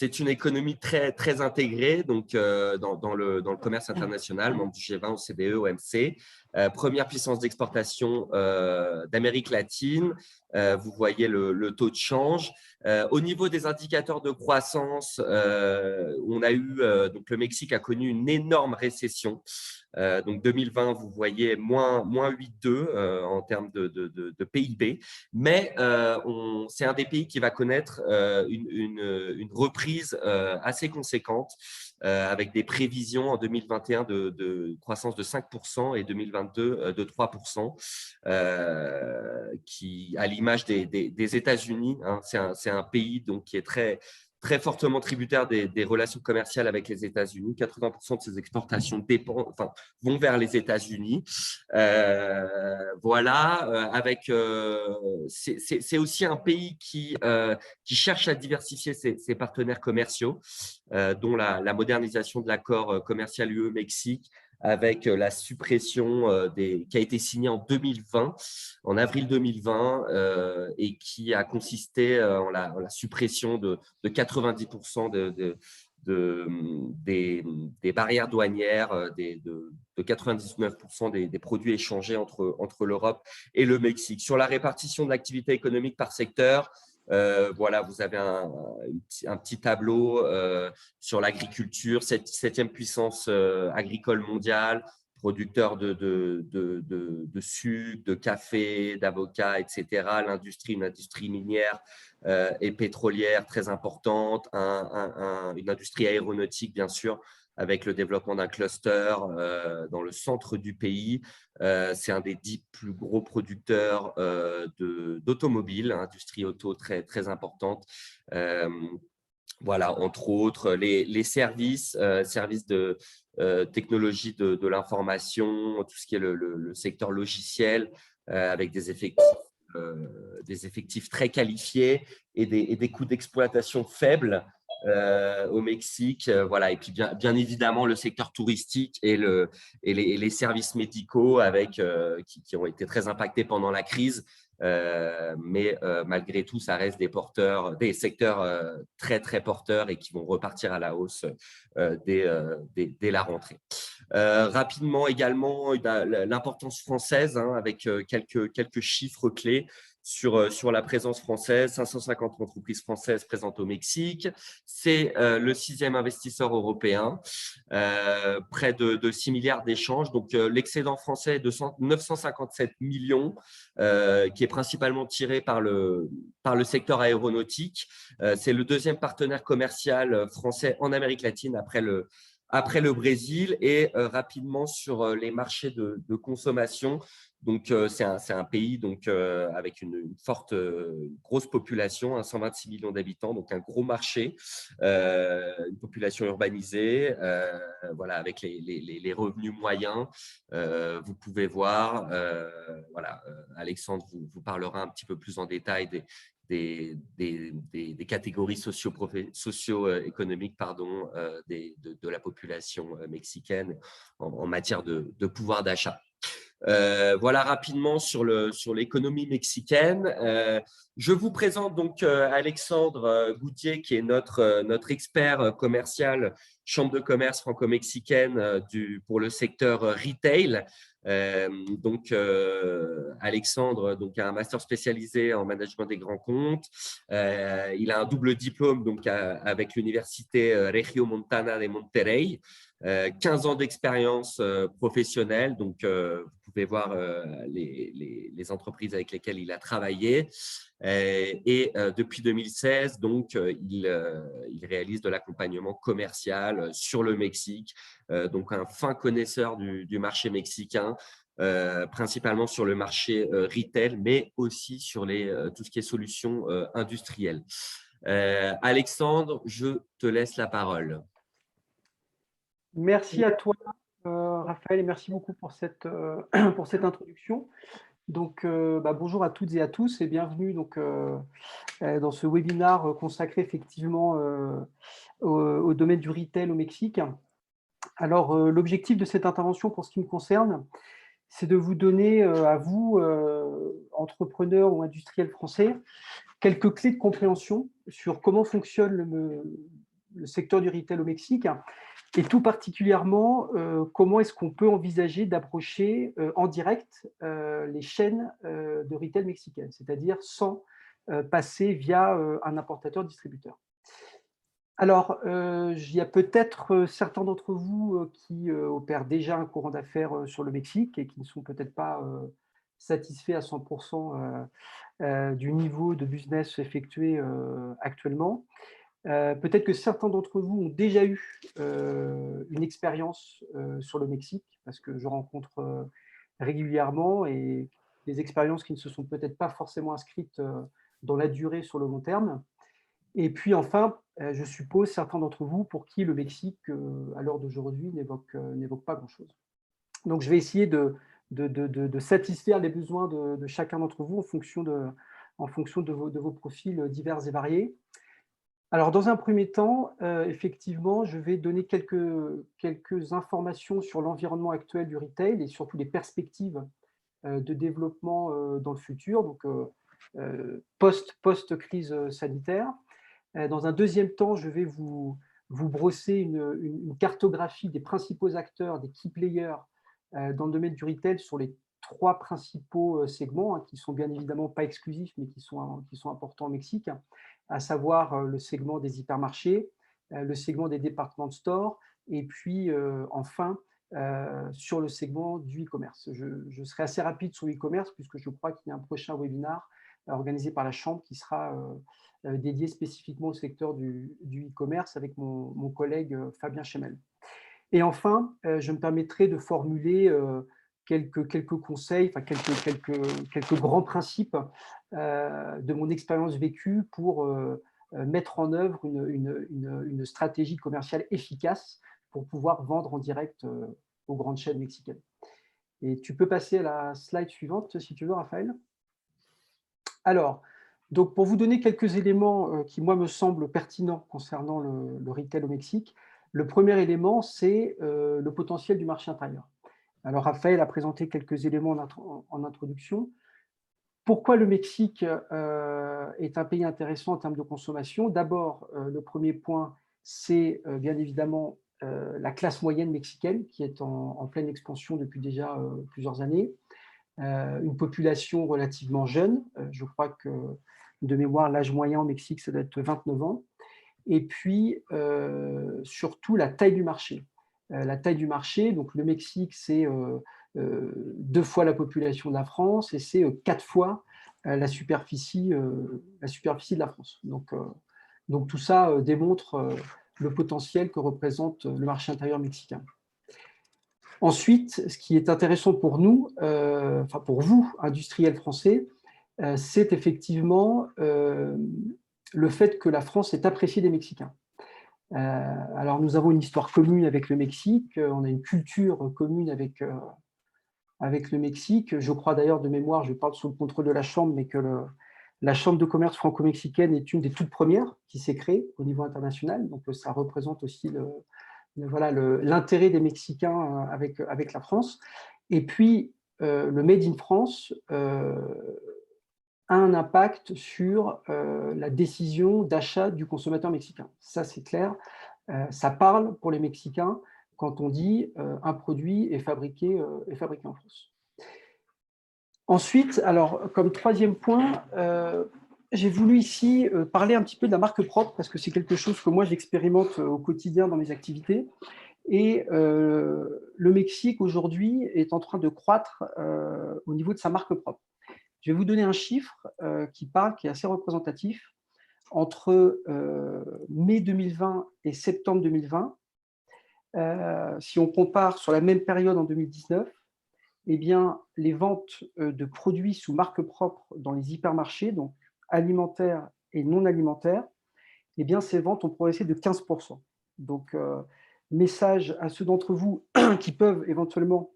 C'est une économie très, très intégrée donc, dans le commerce international, membre du G20, OCDE, OMC. Première puissance d'exportation d'Amérique latine. Vous voyez le taux de change. Au niveau des indicateurs de croissance, on a eu, donc le Mexique a connu une énorme récession. Donc 2020, vous voyez moins 8,2 en termes de PIB, mais c'est un des pays qui va connaître une reprise assez conséquente avec des prévisions en 2021 de croissance de 5% et 2022 de 3%, qui, à l'image des États-Unis, hein, c'est un pays donc, qui est très, très fortement tributaire des relations commerciales avec les États-Unis. 80% de ses exportations vont vers les États-Unis. Voilà, c'est aussi un pays qui cherche à diversifier ses partenaires commerciaux, dont la modernisation de l'accord commercial UE-Mexique avec la suppression qui a été signée en 2020, en avril 2020, et qui a consisté en la suppression de 90% des barrières douanières, de 99% des produits échangés entre l'Europe et le Mexique. Sur la répartition de l'activité économique par secteur, voilà, vous avez un petit tableau sur l'agriculture, septième puissance agricole mondiale, producteur de sucre, de café, d'avocat, etc. L'industrie, une industrie minière et pétrolière très importante, une industrie aéronautique, bien sûr, avec le développement d'un cluster dans le centre du pays. C'est un des 10 plus gros producteurs d'automobiles, industrie auto très, très importante. Voilà, entre autres, les services de technologie de l'information, tout ce qui est le secteur logiciel, avec des effectifs très qualifiés et des coûts d'exploitation faibles au Mexique. Voilà. Et puis, bien évidemment, le secteur touristique et les services médicaux qui ont été très impactés pendant la crise. Mais malgré tout, ça reste des secteurs très, très porteurs et qui vont repartir à la hausse dès la rentrée. Rapidement également, l'importance française, hein, avec quelques chiffres clés sur la présence française. 550 entreprises françaises présentes au Mexique. C'est le 6e investisseur européen, près de 6 milliards d'échanges. Donc, l'excédent français est de 957 millions, qui est principalement tiré par le secteur aéronautique. C'est le 2e partenaire commercial français en Amérique latine après le Brésil. Et rapidement sur les marchés de consommation. Donc, c'est un pays donc, avec une grosse population, hein, 126 millions d'habitants, donc un gros marché, une population urbanisée, voilà, avec les revenus moyens. Vous pouvez voir, voilà, Alexandre vous parlera un petit peu plus en détail des catégories socio-économiques de la population mexicaine en matière de pouvoir d'achat. Voilà rapidement sur l'économie mexicaine. Je vous présente donc Alexandre Goutier, qui est notre expert commercial, chambre de commerce franco-mexicaine pour le secteur retail. Donc, Alexandre a un master spécialisé en management des grands comptes. Il a un double diplôme donc, avec l'université Regiomontana de Monterrey. 15 ans d'expérience professionnelle, donc vous pouvez voir les entreprises avec lesquelles il a travaillé. Et depuis 2016, donc, il réalise de l'accompagnement commercial sur le Mexique, donc un fin connaisseur du marché mexicain, principalement sur le marché retail, mais aussi sur tout ce qui est solutions industrielles. Alexandre, je te laisse la parole. Merci à toi, Raphaël, et merci beaucoup pour cette introduction. Donc, bonjour à toutes et à tous et bienvenue donc, dans ce webinaire consacré effectivement au domaine du retail au Mexique. Alors, l'objectif de cette intervention pour ce qui me concerne, c'est de vous donner à vous, entrepreneurs ou industriels français, quelques clés de compréhension sur comment fonctionne le secteur du retail au Mexique, et tout particulièrement, comment est-ce qu'on peut envisager d'approcher en direct les chaînes de retail mexicaines, c'est-à-dire sans passer via un importateur-distributeur. Alors, il y a peut-être certains d'entre vous qui opèrent déjà un courant d'affaires sur le Mexique et qui ne sont peut-être pas satisfaits à 100% du niveau de business effectué actuellement. Peut-être que certains d'entre vous ont déjà eu une expérience sur le Mexique, parce que je rencontre régulièrement et des expériences qui ne se sont peut-être pas forcément inscrites dans la durée sur le long terme. Et puis enfin, je suppose certains d'entre vous pour qui le Mexique, à l'heure d'aujourd'hui, n'évoque pas grand-chose. Donc je vais essayer de satisfaire les besoins de chacun d'entre vous en fonction de vos profils divers et variés. Alors, dans un premier temps, effectivement, je vais donner quelques informations sur l'environnement actuel du retail et surtout les perspectives de développement dans le futur, donc post-crise sanitaire. Dans un deuxième temps, je vais vous brosser une cartographie des principaux acteurs, des key players dans le domaine du retail sur les trois principaux segments, qui sont bien évidemment pas exclusifs, mais qui sont importants au Mexique, à savoir le segment des hypermarchés, le segment des department stores, et puis enfin sur le segment du e-commerce. Je serai assez rapide sur l'e-commerce puisque je crois qu'il y a un prochain webinaire organisé par la Chambre qui sera dédié spécifiquement au secteur du e-commerce avec mon collègue Fabien Chemel. Et enfin, je me permettrai de formuler quelques conseils, enfin quelques grands principes de mon expérience vécue pour mettre en œuvre une stratégie commerciale efficace pour pouvoir vendre en direct aux grandes chaînes mexicaines. Et tu peux passer à la slide suivante, si tu veux, Raphaël. Alors, donc pour vous donner quelques éléments qui, moi, me semblent pertinents concernant le retail au Mexique, le premier élément, c'est le potentiel du marché intérieur. Alors, Raphaël a présenté quelques éléments en introduction. Pourquoi le Mexique est un pays intéressant en termes de consommation? D'abord, le premier point, c'est bien évidemment la classe moyenne mexicaine qui est en pleine expansion depuis déjà plusieurs années. Une population relativement jeune, je crois que de mémoire, l'âge moyen au Mexique, ça doit être 29 ans. Et puis, surtout, la taille du marché. La taille du marché, donc le Mexique, c'est 2 fois la population de la France et c'est 4 fois la superficie de la France. Donc tout ça démontre le potentiel que représente le marché intérieur mexicain. Ensuite, ce qui est intéressant pour nous, enfin pour vous, industriels français, c'est effectivement le fait que la France est appréciée des Mexicains. Alors, nous avons une histoire commune avec le Mexique, on a une culture commune avec le Mexique. Je crois d'ailleurs de mémoire, je parle sous le contrôle de la Chambre, mais que la Chambre de commerce franco-mexicaine est une des toutes premières qui s'est créée au niveau international. Donc, ça représente aussi l'intérêt des Mexicains avec la France. Et puis, le Made in France a un impact sur la décision d'achat du consommateur mexicain. Ça, c'est clair. Ça parle pour les Mexicains quand on dit un produit est fabriqué en France. Ensuite, alors, comme troisième point, j'ai voulu ici parler un petit peu de la marque propre parce que c'est quelque chose que moi, j'expérimente au quotidien dans mes activités. Et le Mexique, aujourd'hui, est en train de croître au niveau de sa marque propre. Je vais vous donner un chiffre qui est assez représentatif. Entre mai 2020 et septembre 2020, si on compare sur la même période en 2019, eh bien, les ventes de produits sous marque propre dans les hypermarchés, donc alimentaires et non alimentaires, eh bien, ces ventes ont progressé de 15%. Donc, message à ceux d'entre vous qui peuvent éventuellement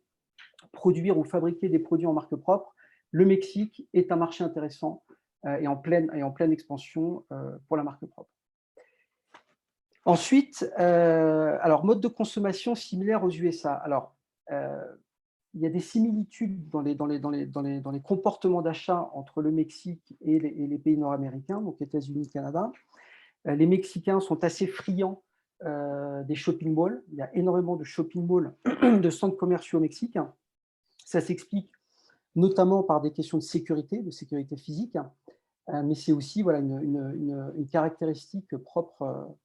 produire ou fabriquer des produits en marque propre, le Mexique est un marché intéressant et en pleine expansion pour la marque propre. Ensuite, alors mode de consommation similaire aux USA. Alors, il y a des similitudes dans les comportements d'achat entre le Mexique et les pays nord-américains, donc États-Unis, Canada. Les Mexicains sont assez friands des shopping malls. Il y a énormément de shopping malls, de centres commerciaux au Mexique. Ça s'explique notamment par des questions de sécurité physique, mais c'est aussi voilà, une caractéristique propre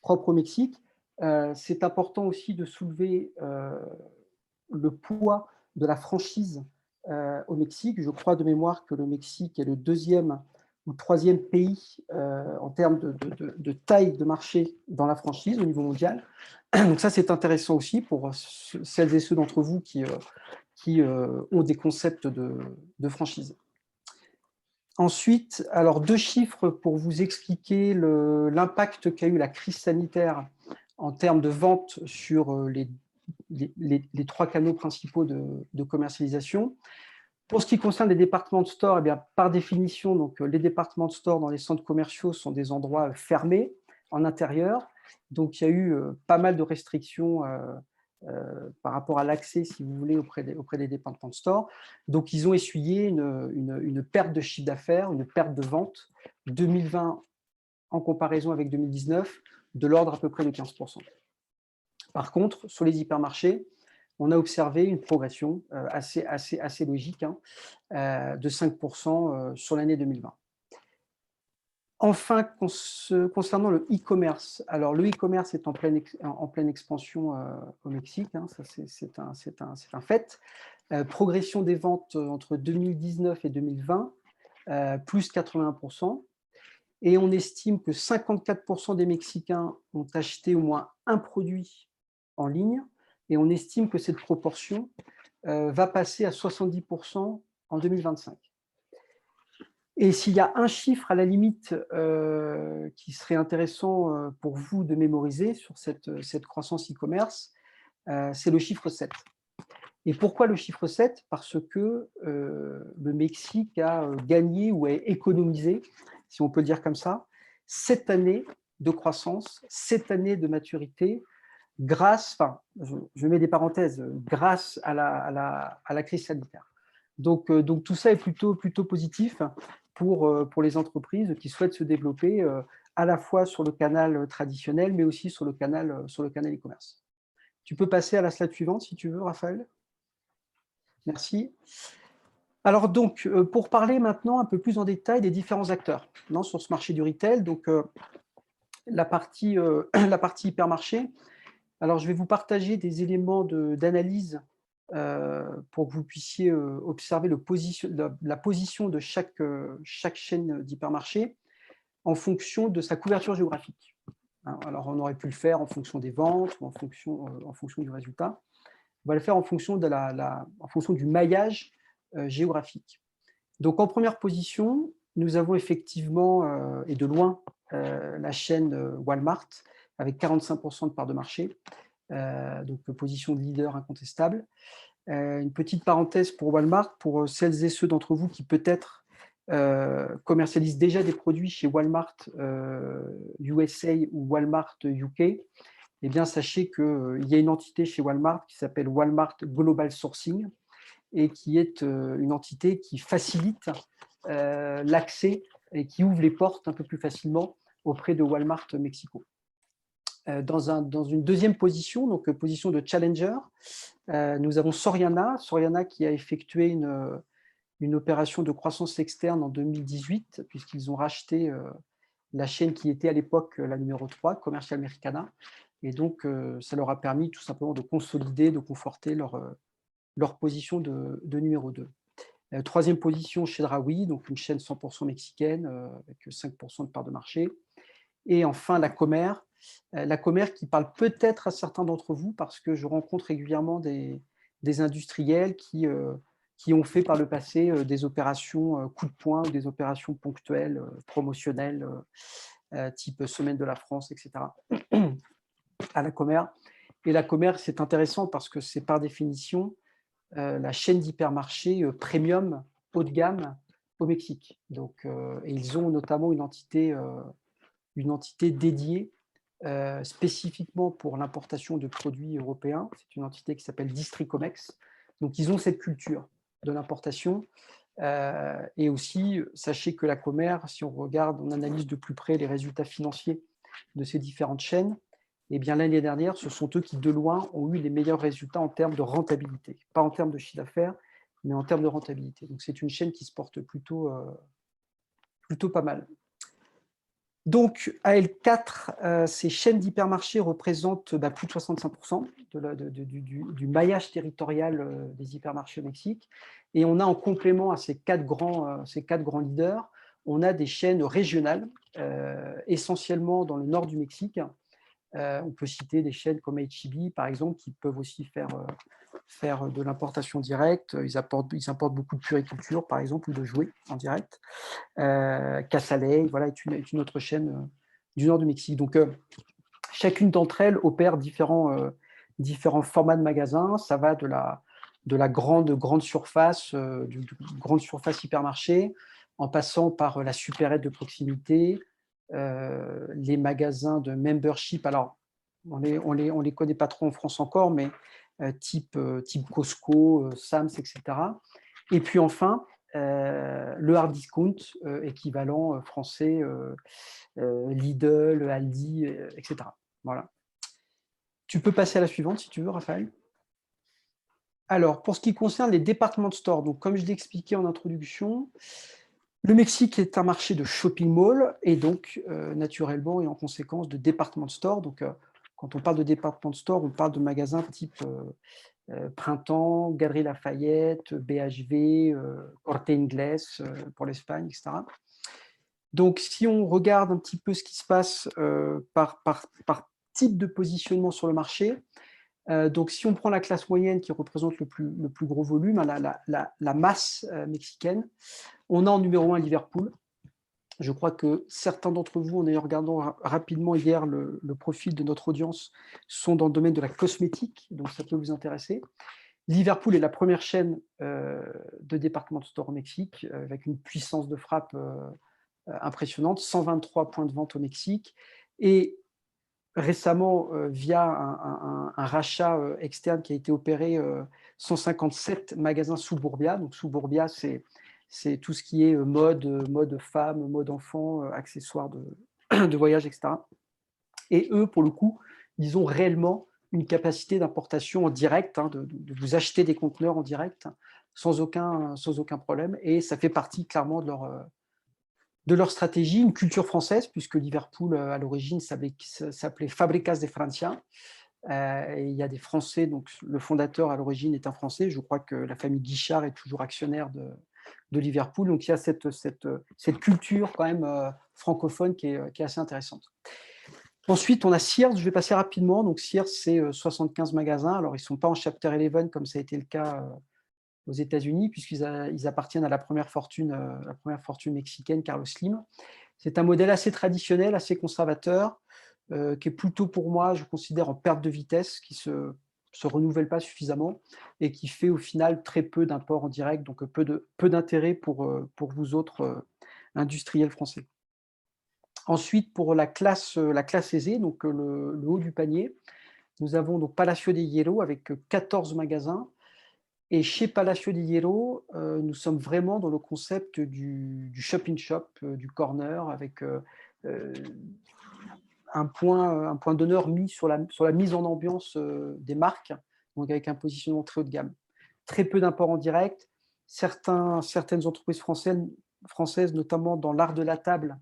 au Mexique. C'est important aussi de soulever le poids de la franchise au Mexique. Je crois de mémoire que le Mexique est le deuxième ou troisième pays en termes de taille de marché dans la franchise au niveau mondial. Donc ça, c'est intéressant aussi pour celles et ceux d'entre vous qui ont des concepts de franchise. Ensuite, alors 2 chiffres pour vous expliquer l'impact qu'a eu la crise sanitaire en termes de vente sur les 3 canaux principaux de commercialisation. Pour ce qui concerne les départements de store, eh bien, par définition, donc, les départements de store dans les centres commerciaux sont des endroits fermés en intérieur. Donc, il y a eu pas mal de restrictions par rapport à l'accès, si vous voulez, auprès des départements de store. Donc, ils ont essuyé une perte de chiffre d'affaires, une perte de vente 2020 en comparaison avec 2019 de l'ordre à peu près de 15%. Par contre, sur les hypermarchés, on a observé une progression assez logique de 5% sur l'année 2020. Enfin, concernant le e-commerce, alors le e-commerce est en pleine expansion au Mexique, ça c'est un fait. Progression des ventes entre 2019 et 2020, plus 81%. Et on estime que 54% des Mexicains ont acheté au moins un produit en ligne, et on estime que cette proportion va passer à 70% en 2025. Et s'il y a un chiffre à la limite qui serait intéressant pour vous de mémoriser sur cette croissance e-commerce, c'est le chiffre 7. Et pourquoi le chiffre 7 ? Parce que le Mexique a gagné ou a économisé, si on peut le dire comme ça, 7 années de croissance, 7 années de maturité, grâce, enfin, je mets des parenthèses, grâce à la crise sanitaire. Donc tout ça est plutôt positif pour les entreprises qui souhaitent se développer à la fois sur le canal traditionnel, mais aussi sur le canal e-commerce. Tu peux passer à la slide suivante si tu veux, Raphaël. Merci. Alors donc, pour parler maintenant un peu plus en détail des différents acteurs sur ce marché du retail, donc la partie hypermarché. Alors, je vais vous partager des éléments d'analyse pour que vous puissiez observer la position de chaque chaîne d'hypermarché en fonction de sa couverture géographique. Alors, on aurait pu le faire en fonction des ventes ou en fonction du résultat. On va le faire en fonction, en fonction du maillage géographique. Donc, en première position, nous avons effectivement, et de loin, la chaîne Walmart, avec 45% de part de marché, donc position de leader incontestable. Une petite parenthèse pour Walmart, pour celles et ceux d'entre vous qui peut-être commercialisent déjà des produits chez Walmart USA ou Walmart UK, eh bien, sachez qu'il y a une entité chez Walmart qui s'appelle Walmart Global Sourcing et qui est une entité qui facilite l'accès et qui ouvre les portes un peu plus facilement auprès de Walmart Mexico. Dans une deuxième position, donc position de challenger, nous avons Soriana qui a effectué une opération de croissance externe en 2018, puisqu'ils ont racheté la chaîne qui était à l'époque la numéro 3, Commercial Americana. Et donc, ça leur a permis tout simplement de consolider, de conforter leur position de numéro 2. Troisième position, Chedraui, donc une chaîne 100% mexicaine, avec 5% de part de marché. Et enfin, la Comer qui parle peut-être à certains d'entre vous, parce que je rencontre régulièrement des industriels qui ont fait par le passé des opérations coup de poing, des opérations ponctuelles, promotionnelles, type Semaine de la France, etc. à la Comer. Et la Comer, c'est intéressant parce que c'est par définition la chaîne d'hypermarché premium haut de gamme au Mexique. Donc, et ils ont notamment une entité dédiée spécifiquement pour l'importation de produits européens. C'est une entité qui s'appelle Districomex. Donc, ils ont cette culture de l'importation Et aussi, sachez que la Comer, si on regarde, on analyse de plus près les résultats financiers de ces différentes chaînes, eh bien l'année dernière, ce sont eux qui, de loin, ont eu les meilleurs résultats en termes de rentabilité. Pas en termes de chiffre d'affaires, mais en termes de rentabilité. Donc c'est une chaîne qui se porte plutôt pas mal. Donc, AL4, ces chaînes d'hypermarchés représentent plus de 65% du maillage territorial des hypermarchés au Mexique. Et on a en complément à ces quatre grands leaders, on a des chaînes régionales, essentiellement dans le nord du Mexique. On peut citer des chaînes comme H-E-B, par exemple, qui peuvent aussi faire de l'importation directe. Ils importent beaucoup de puriculture, par exemple, ou de jouets en direct. Casaley, voilà, est une autre chaîne du nord du Mexique. Donc, chacune d'entre elles opère différents formats de magasins. Ça va de la grande surface, du grande surface hypermarché, en passant par la supérette de proximité, les magasins de membership. Alors, on les connaît pas trop en France encore, mais type Costco, Sam's, etc. Et puis enfin, le hard discount, équivalent français, Lidl, Aldi, etc. Voilà. Tu peux passer à la suivante si tu veux, Raphaël. Alors, pour ce qui concerne les départements stores, donc comme je l'ai expliqué en introduction, le Mexique est un marché de shopping mall et donc naturellement et en conséquence de département store. Donc, quand on parle de département store, on parle de magasins type Printemps, Galeries Lafayette, BHV, Corte Inglés pour l'Espagne, etc. Donc, si on regarde un petit peu ce qui se passe par type de positionnement sur le marché, donc si on prend la classe moyenne qui représente le plus gros volume, la masse mexicaine, on a en numéro 1 Liverpool. Je crois que certains d'entre vous, en ayant regardé rapidement hier le profil de notre audience, sont dans le domaine de la cosmétique, donc ça peut vous intéresser. Liverpool est la première chaîne de département store au Mexique, avec une puissance de frappe impressionnante, 123 points de vente au Mexique. Et récemment, via un rachat externe qui a été opéré, 157 magasins Suburbia. Donc Suburbia, c'est tout ce qui est mode femme, mode enfant, accessoires de voyage, etc. Et eux, pour le coup, ils ont réellement une capacité d'importation en direct, de vous acheter des conteneurs en direct sans aucun problème. Et ça fait partie clairement de leur stratégie, une culture française, puisque Liverpool, à l'origine, s'appelait Fábricas de Francia. Et il y a des Français, donc le fondateur à l'origine est un Français. Je crois que la famille Guichard est toujours actionnaire de Liverpool. Donc il y a cette culture quand même francophone qui est assez intéressante. Ensuite, on a Sears, je vais passer rapidement. Donc Sears, c'est 75 magasins. Alors, ils ne sont pas en Chapter 11, comme ça a été le cas aux États-Unis, puisqu'ils appartiennent à la première fortune mexicaine, Carlos Slim. C'est un modèle assez traditionnel, assez conservateur, qui est plutôt pour moi, je considère, en perte de vitesse, qui se renouvelle pas suffisamment et qui fait au final très peu d'imports en direct, donc peu d'intérêt pour vous autres industriels français. Ensuite, pour la classe aisée, donc le haut du panier, nous avons donc Palacio de Hierro avec 14 magasins. Et chez Palacio de Hierro, nous sommes vraiment dans le concept du shop-in-shop, du corner, avec un point d'honneur mis sur la mise en ambiance des marques, donc avec un positionnement très haut de gamme. Très peu d'imports en direct. Certaines entreprises françaises, notamment dans l'art de la table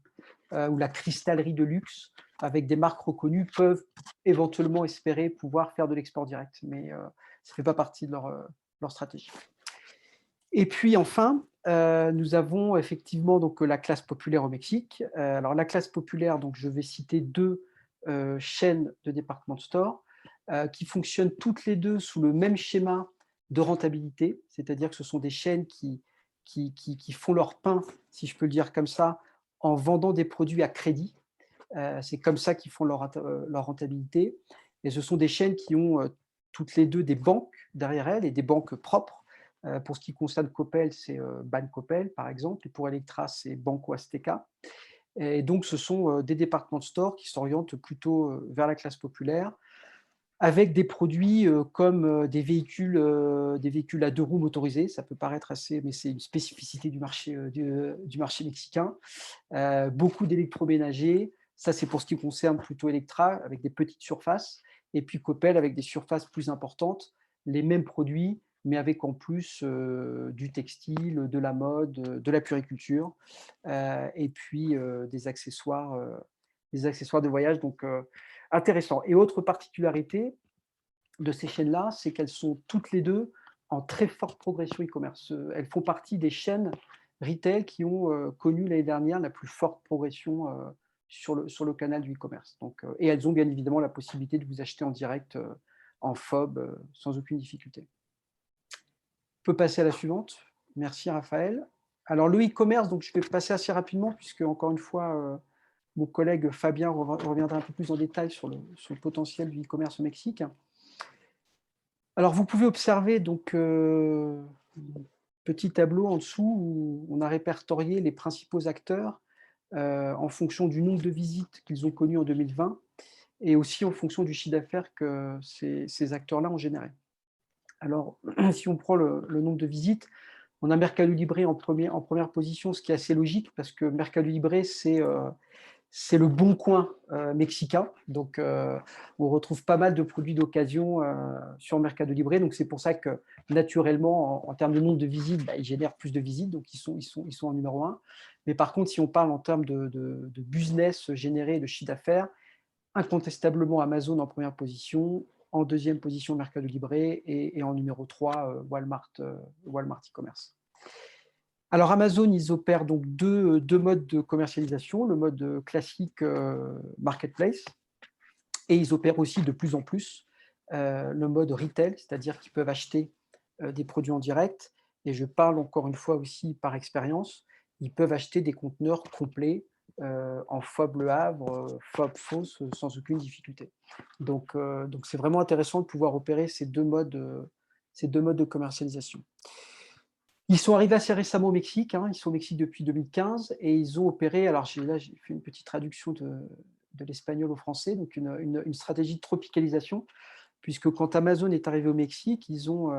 ou la cristallerie de luxe, avec des marques reconnues, peuvent éventuellement espérer pouvoir faire de l'export direct. Mais ça ne fait pas partie de leur stratégie. Et puis enfin, nous avons effectivement donc la classe populaire au Mexique. Alors la classe populaire, donc je vais citer deux chaînes de department store qui fonctionnent toutes les deux sous le même schéma de rentabilité, c'est-à-dire que ce sont des chaînes qui font leur pain, si je peux le dire comme ça, en vendant des produits à crédit. C'est comme ça qu'ils font leur rentabilité. Et ce sont des chaînes qui ont toutes les deux des banques derrière elles et des banques propres. Pour ce qui concerne Coppel, c'est Ban Coppel, par exemple, et pour Electra, c'est Banco Azteca. Et donc, ce sont des départements de store qui s'orientent plutôt vers la classe populaire. avec des produits comme des véhicules à 2 roues motorisés. Ça peut paraître assez, mais c'est une spécificité du marché mexicain. Beaucoup d'électroménagers. Ça, c'est pour ce qui concerne plutôt Electra, avec des petites surfaces. Et puis Coppel, avec des surfaces plus importantes. Les mêmes produits, mais avec en plus du textile, de la mode, de la puriculture, et puis des accessoires de voyage. Donc, intéressant. Et autre particularité de ces chaînes-là, c'est qu'elles sont toutes les deux en très forte progression e-commerce. Elles font partie des chaînes retail qui ont connu l'année dernière la plus forte progression sur le canal du e-commerce. Donc, et elles ont bien évidemment la possibilité de vous acheter en direct en FOB sans aucune difficulté. On peut passer à la suivante. Merci Raphaël. Alors le e-commerce, donc je vais passer assez rapidement puisque encore une fois, mon collègue Fabien reviendra un peu plus en détail sur le potentiel du e-commerce au Mexique. Alors vous pouvez observer donc un petit tableau en dessous où on a répertorié les principaux acteurs en fonction du nombre de visites qu'ils ont connues en 2020 et aussi en fonction du chiffre d'affaires que ces acteurs-là ont généré. Alors, si on prend le nombre de visites, on a Mercado Libre en première position, ce qui est assez logique parce que Mercado Libre, c'est le bon coin mexicain. Donc, on retrouve pas mal de produits d'occasion sur Mercado Libre. Donc, c'est pour ça que, naturellement, en termes de nombre de visites, ils génèrent plus de visites. Donc, ils sont en numéro 1. Mais par contre, si on parle en termes de business généré, de chiffre d'affaires, incontestablement Amazon en première position, en deuxième position Mercado Libre et en numéro 3 Walmart e-commerce. Alors Amazon, ils opèrent donc deux modes de commercialisation, le mode classique marketplace, et ils opèrent aussi de plus en plus le mode retail, c'est-à-dire qu'ils peuvent acheter des produits en direct, et je parle encore une fois aussi par expérience, ils peuvent acheter des conteneurs complets en FOB Le Havre, FOB Fos, sans aucune difficulté. Donc c'est vraiment intéressant de pouvoir opérer ces deux modes de commercialisation. Ils sont arrivés assez récemment au Mexique, ils sont au Mexique depuis 2015 et ils ont opéré, alors là j'ai fait une petite traduction de l'espagnol au français, donc une stratégie de tropicalisation, puisque quand Amazon est arrivé au Mexique, ils ont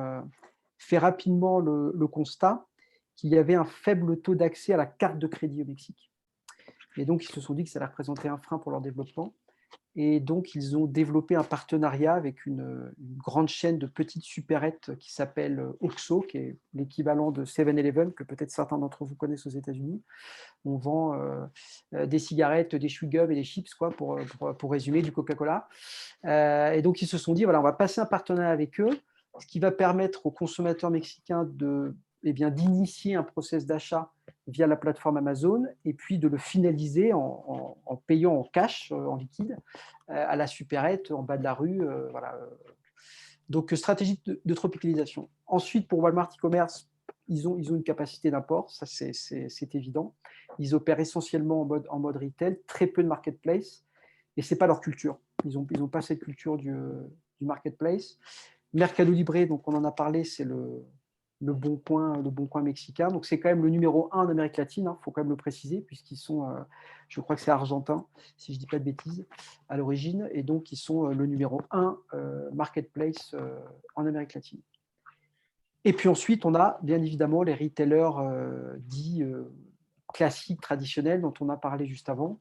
fait rapidement le constat qu'il y avait un faible taux d'accès à la carte de crédit au Mexique. Et donc ils se sont dit que ça allait représenter un frein pour leur développement. Et donc, ils ont développé un partenariat avec une grande chaîne de petites supérettes qui s'appelle Oxxo, qui est l'équivalent de 7-Eleven, que peut-être certains d'entre vous connaissent aux États-Unis. On vend des cigarettes, des chewing-gums et des chips, quoi, pour résumer, du Coca-Cola. Et donc, ils se sont dit, voilà, on va passer un partenariat avec eux, ce qui va permettre aux consommateurs mexicains d'initier un process d'achat via la plateforme Amazon et puis de le finaliser en payant en cash, en liquide, à la supérette en bas de la rue. Voilà. Donc, stratégie de tropicalisation. Ensuite, pour Walmart e-commerce, ils ont une capacité d'import, ça c'est évident. Ils opèrent essentiellement en mode retail, très peu de marketplace, et ce n'est pas leur culture. Ils n'ont pas cette culture du marketplace. Mercado Libre, donc on en a parlé, c'est le bon coin mexicain. Donc c'est quand même le numéro 1 en Amérique latine, faut quand même le préciser, puisqu'ils sont, je crois que c'est argentin, si je ne dis pas de bêtises, à l'origine, et donc ils sont le numéro 1 marketplace en Amérique latine. Et puis ensuite, on a bien évidemment les retailers dits classiques, traditionnels, dont on a parlé juste avant,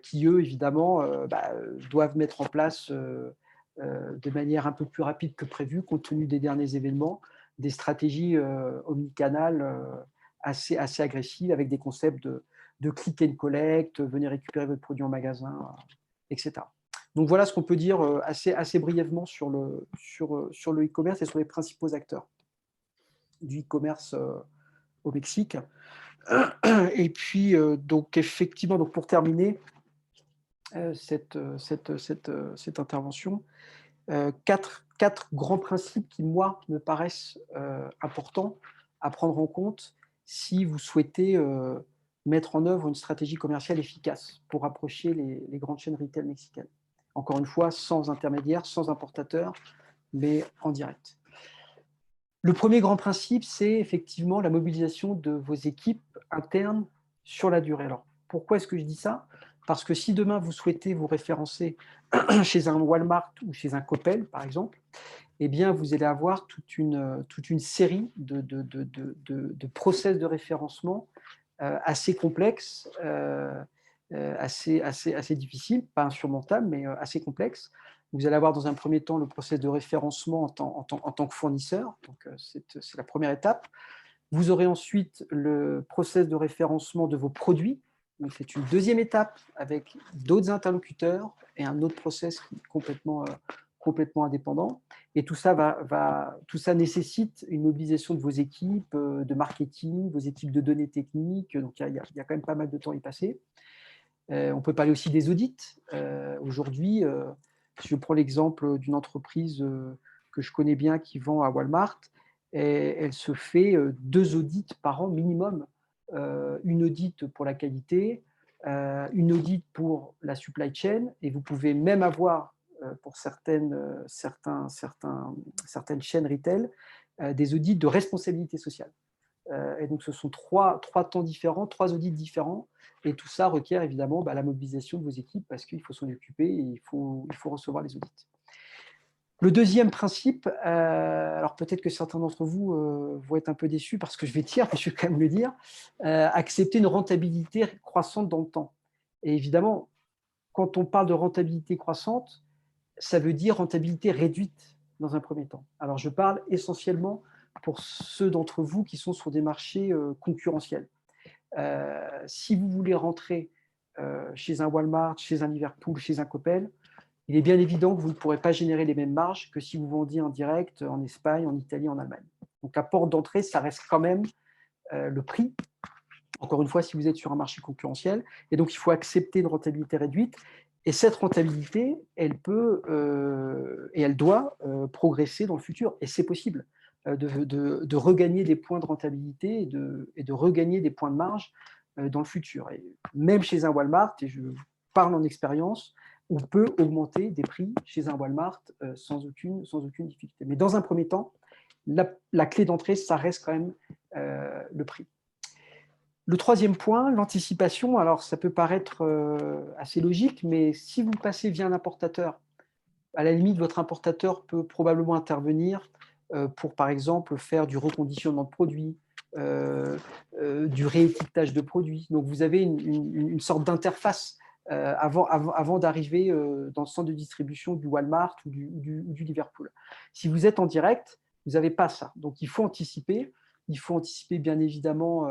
qui eux, évidemment, doivent mettre en place de manière un peu plus rapide que prévu, compte tenu des derniers événements, des stratégies omnicanales assez agressives, avec des concepts de click and collect, venez récupérer votre produit en magasin, etc. Donc voilà ce qu'on peut dire assez brièvement sur le e-commerce et sur les principaux acteurs du e-commerce au Mexique. Et puis, donc effectivement, donc pour terminer cette intervention, quatre grands principes qui, moi, me paraissent importants à prendre en compte si vous souhaitez mettre en œuvre une stratégie commerciale efficace pour approcher les grandes chaînes retail mexicaines. Encore une fois, sans intermédiaire, sans importateur, mais en direct. Le premier grand principe, c'est effectivement la mobilisation de vos équipes internes sur la durée. Alors, pourquoi est-ce que je dis ça ? Parce que si demain, vous souhaitez vous référencer chez un Walmart ou chez un Coppel, par exemple, eh bien, vous allez avoir toute une série de process de référencement assez complexes, assez difficiles, pas insurmontables, mais assez complexes. Vous allez avoir dans un premier temps le process de référencement en tant que fournisseur, donc c'est la première étape. Vous aurez ensuite le process de référencement de vos produits, donc c'est une deuxième étape avec d'autres interlocuteurs et un autre process complètement indépendant. Et tout ça, tout ça nécessite une mobilisation de vos équipes de marketing, vos équipes de données techniques. Donc, il y a quand même pas mal de temps à y passer. On peut parler aussi des audits. Aujourd'hui, si je prends l'exemple d'une entreprise que je connais bien qui vend à Walmart, elle se fait 2 audits par an minimum. Une audit pour la qualité, une audit pour la supply chain, et vous pouvez même avoir pour certaines chaînes retail des audits de responsabilité sociale. Et donc, ce sont trois temps différents, 3 audits différents. Et tout ça requiert évidemment la mobilisation de vos équipes parce qu'il faut s'en occuper et il faut recevoir les audits. Le deuxième principe, alors peut-être que certains d'entre vous vont être un peu déçus parce que je vais dire, mais je vais quand même le dire, accepter une rentabilité croissante dans le temps. Et évidemment, quand on parle de rentabilité croissante, ça veut dire rentabilité réduite dans un premier temps. Alors, je parle essentiellement pour ceux d'entre vous qui sont sur des marchés concurrentiels. Si vous voulez rentrer chez un Walmart, chez un Liverpool, chez un Coppel, il est bien évident que vous ne pourrez pas générer les mêmes marges que si vous vendiez en direct en Espagne, en Italie, en Allemagne. Donc, la porte d'entrée, ça reste quand même le prix. Encore une fois, si vous êtes sur un marché concurrentiel. Et donc, il faut accepter une rentabilité réduite. Et cette rentabilité, elle peut et elle doit progresser dans le futur. Et c'est possible de regagner des points de rentabilité et de regagner des points de marge dans le futur. Et même chez un Walmart, et je parle en expérience, on peut augmenter des prix chez un Walmart sans aucune difficulté. Mais dans un premier temps, la clé d'entrée, ça reste quand même le prix. Le troisième point, l'anticipation. Alors, ça peut paraître assez logique, mais si vous passez via un importateur, à la limite, votre importateur peut probablement intervenir pour, par exemple, faire du reconditionnement de produits, du réétiquetage de produits. Donc, vous avez une sorte d'interface avant d'arriver dans le centre de distribution du Walmart ou du Liverpool. Si vous êtes en direct, vous n'avez pas ça. Donc, il faut anticiper. Il faut anticiper, bien évidemment,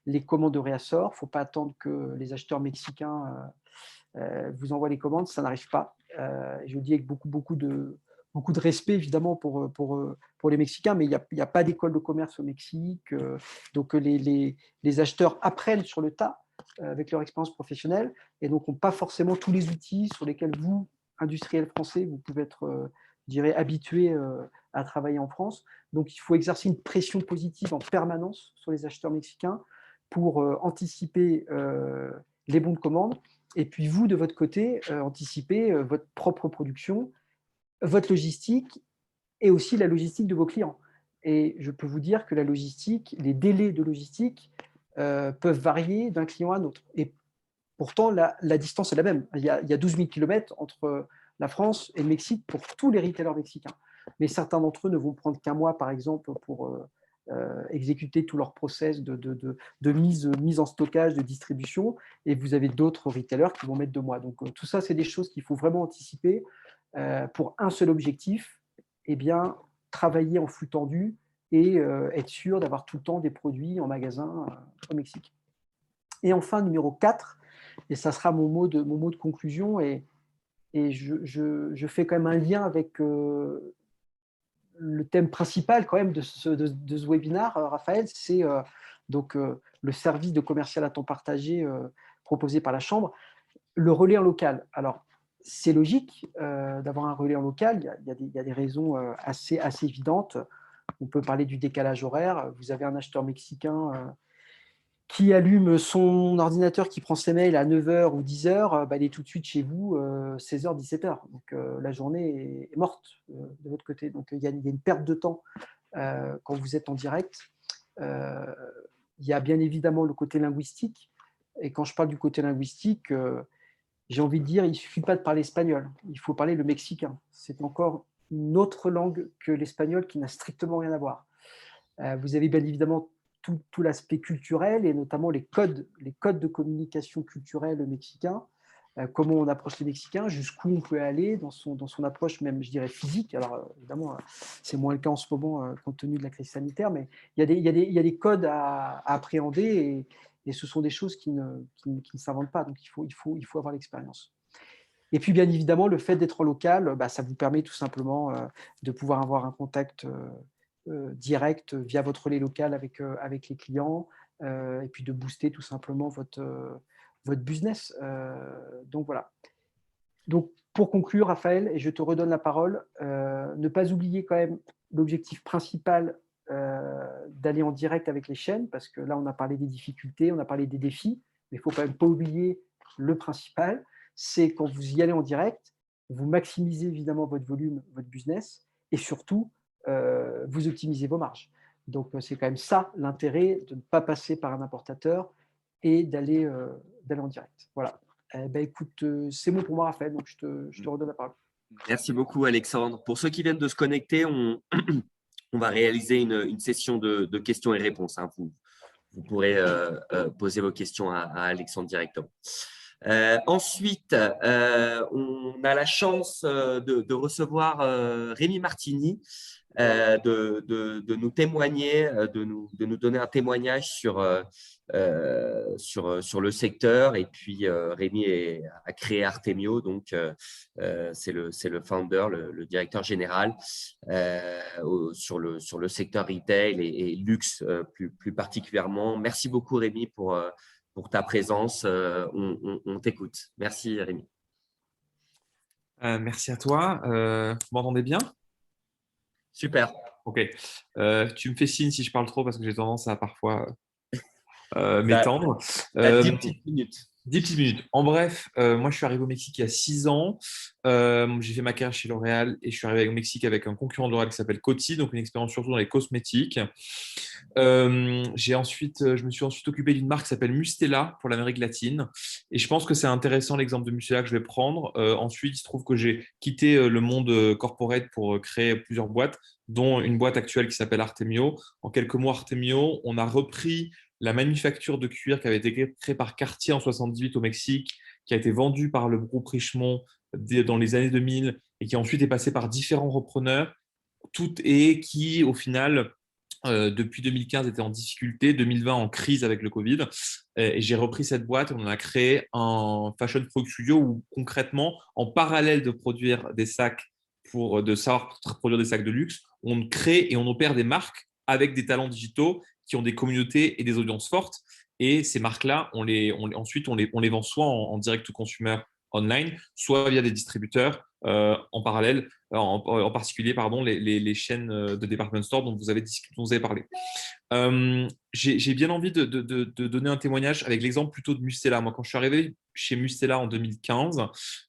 les commandes de réassort. Il ne faut pas attendre que les acheteurs mexicains vous envoient les commandes. Ça n'arrive pas. Je le dis avec beaucoup de respect, évidemment, pour les Mexicains, mais il n'y a pas d'école de commerce au Mexique. Donc, les acheteurs apprennent sur le tas avec leur expérience professionnelle et donc n'ont pas forcément tous les outils sur lesquels vous, industriels français, vous pouvez être, je dirais, habitués à travailler en France. Donc, il faut exercer une pression positive en permanence sur les acheteurs mexicains pour anticiper les bons de commande. Et puis, vous, de votre côté, anticiper votre propre production, votre logistique et aussi la logistique de vos clients. Et je peux vous dire que la logistique, les délais de logistique peuvent varier d'un client à un autre. Et pourtant, la distance est la même. Il y a 12 000 km entre la France et le Mexique pour tous les retailers mexicains. Mais certains d'entre eux ne vont prendre qu'un mois, par exemple, pour exécuter tout leur process de mise en stockage, de distribution. Et vous avez d'autres retailers qui vont mettre 2 mois. Donc, tout ça, c'est des choses qu'il faut vraiment anticiper pour un seul objectif, eh bien, travailler en flux tendu et être sûr d'avoir tout le temps des produits en magasin au Mexique. Et enfin, numéro 4, et ça sera mon mot de conclusion, et je fais quand même un lien avec le thème principal quand même de ce webinaire, Raphaël, c'est donc le service de commercial à temps partagé proposé par la Chambre, le relais en local. Alors, c'est logique d'avoir un relais en local, il y a des raisons assez évidentes. On peut parler du décalage horaire. Vous avez un acheteur mexicain qui allume son ordinateur, qui prend ses mails à 9h ou 10h, il est tout de suite chez vous 16h, 17h. Donc, la journée est morte de votre côté. Donc, il y a une perte de temps quand vous êtes en direct. Il y a bien évidemment le côté linguistique. Et quand je parle du côté linguistique, j'ai envie de dire, il ne suffit pas de parler espagnol, il faut parler le mexicain. C'est encore une autre langue que l'espagnol qui n'a strictement rien à voir. Vous avez bien évidemment tout l'aspect culturel et notamment les codes de communication culturelle mexicains, comment on approche les Mexicains, jusqu'où on peut aller dans son approche même, je dirais, physique. Alors, évidemment, c'est moins le cas en ce moment compte tenu de la crise sanitaire, mais il y a des codes à appréhender et ce sont des choses qui ne s'inventent pas. Donc, il faut avoir l'expérience. Et puis, bien évidemment, le fait d'être local, bah, ça vous permet tout simplement de pouvoir avoir un contact direct via votre relais local avec les clients et puis de booster tout simplement votre business. Donc voilà. Donc pour conclure, Raphaël, et je te redonne la parole, ne pas oublier quand même l'objectif principal d'aller en direct avec les chaînes, parce que là on a parlé des difficultés, on a parlé des défis, mais il ne faut quand même pas oublier le principal, c'est quand vous y allez en direct, vous maximisez évidemment votre volume, votre business, et surtout, vous optimisez vos marges. Donc c'est quand même ça l'intérêt de ne pas passer par un importateur et d'aller en direct. Voilà. Eh ben, écoute, c'est bon pour moi, Raphaël, donc je te redonne la parole. Merci beaucoup, Alexandre. Pour ceux qui viennent de se connecter, on va réaliser une session de questions et réponses, hein. Vous pourrez poser vos questions à Alexandre directement. Ensuite, on a la chance de recevoir Rémi Martini, de nous témoigner, de nous donner un témoignage sur le secteur. Et puis, Rémi a créé Artemio, donc c'est le founder, le directeur général sur le secteur retail et luxe plus particulièrement. Merci beaucoup, Rémi, pour ta présence. On t'écoute. Merci, Rémi. Merci à toi. Vous m'entendez bien? Super. Ok. Tu me fais signe si je parle trop parce que j'ai tendance à parfois Tu m'étendre. as 10 petites minutes. 10 petites minutes. En bref, moi, je suis arrivé au Mexique il y a 6 ans. J'ai fait ma carrière chez L'Oréal et je suis arrivé au Mexique avec un concurrent de L'Oréal qui s'appelle Coty, donc une expérience surtout dans les cosmétiques. Je me suis ensuite occupé d'une marque qui s'appelle Mustela pour l'Amérique latine. Et je pense que c'est intéressant l'exemple de Mustela que je vais prendre. Ensuite, il se trouve que j'ai quitté le monde corporate pour créer plusieurs boîtes, dont une boîte actuelle qui s'appelle Artemio. En quelques mois, Artemio, on a repris la manufacture de cuir qui avait été créée par Cartier en 78 au Mexique, qui a été vendue par le groupe Richemont dans les années 2000 et qui ensuite est passée par différents repreneurs, tout et qui, au final, depuis 2015 était en difficulté, 2020 en crise avec le Covid. Et j'ai repris cette boîte et on a créé un Fashion Product Studio où concrètement, en parallèle de produire des sacs de savoir produire des sacs de luxe, on crée et on opère des marques avec des talents digitaux qui ont des communautés et des audiences fortes. Et ces marques-là, ensuite, on les vend soit en direct to consumer online, soit via des distributeurs en parallèle, en particulier pardon, les chaînes de department store dont vous avez parlé. J'ai bien envie de donner un témoignage avec l'exemple plutôt de Mustela. Moi, quand je suis arrivé chez Mustela en 2015,